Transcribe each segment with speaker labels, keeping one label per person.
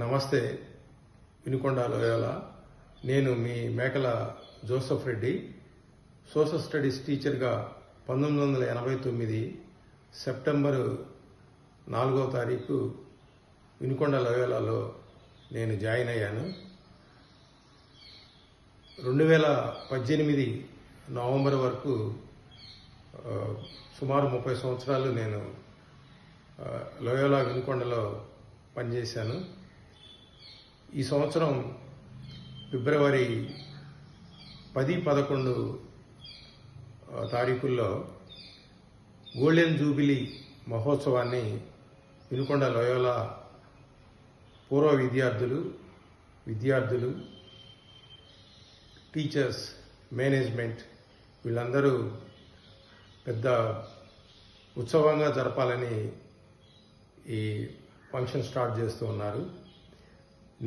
Speaker 1: నమస్తే, వినుకొండ లోయాల. నేను మీ మేకల జోసెఫ్ రెడ్డి. సోషల్ స్టడీస్ టీచర్గా 1989 సెప్టెంబరు 4వ తారీఖు వినుకొండ లోయాలలో నేను జాయిన్ అయ్యాను. 2018 నవంబర్ వరకు సుమారు 30 సంవత్సరాలు నేను లోయోలా వినుకొండలో పనిచేశాను. ఈ సంవత్సరం ఫిబ్రవరి 10-11 తారీఖుల్లో గోల్డెన్ జూబిలీ మహోత్సవాన్ని వినుకొండ లోయోలా పూర్వ విద్యార్థులు, టీచర్స్, మేనేజ్మెంట్ వీళ్ళందరూ పెద్ద ఉత్సవంగా జరపాలని ఈ ఫంక్షన్ స్టార్ట్ చేస్తూ ఉన్నారు.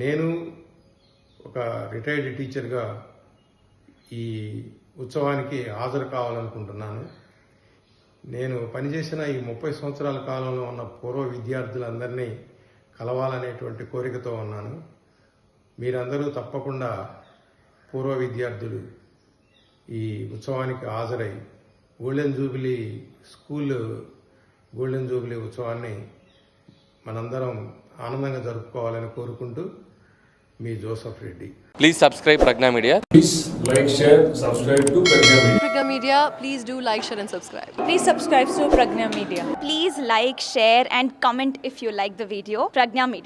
Speaker 1: నేను ఒక రిటైర్డ్ టీచర్గా ఈ ఉత్సవానికి హాజరు కావాలనుకుంటున్నాను. నేను పనిచేసిన ఈ 30 సంవత్సరాల కాలంలో ఉన్న పూర్వ విద్యార్థులందరినీ కలవాలనేటువంటి కోరికతో ఉన్నాను. మీరందరూ తప్పకుండా పూర్వ విద్యార్థులు ఈ ఉత్సవానికి హాజరై గోల్డెన్ జూబిలీ ఉత్సవాన్ని మనందరం ఆనందంగా జరుపుకోవాలని కోరుకుంటూ మీ Joseph Reddy.
Speaker 2: Please subscribe Pragna Media.
Speaker 3: Please like, share, subscribe to Pragna Media.
Speaker 4: Pragna Media, please do like, share and subscribe.
Speaker 5: Please subscribe to Pragna Media.
Speaker 6: Please like, share and comment if you like the video. Pragna Media.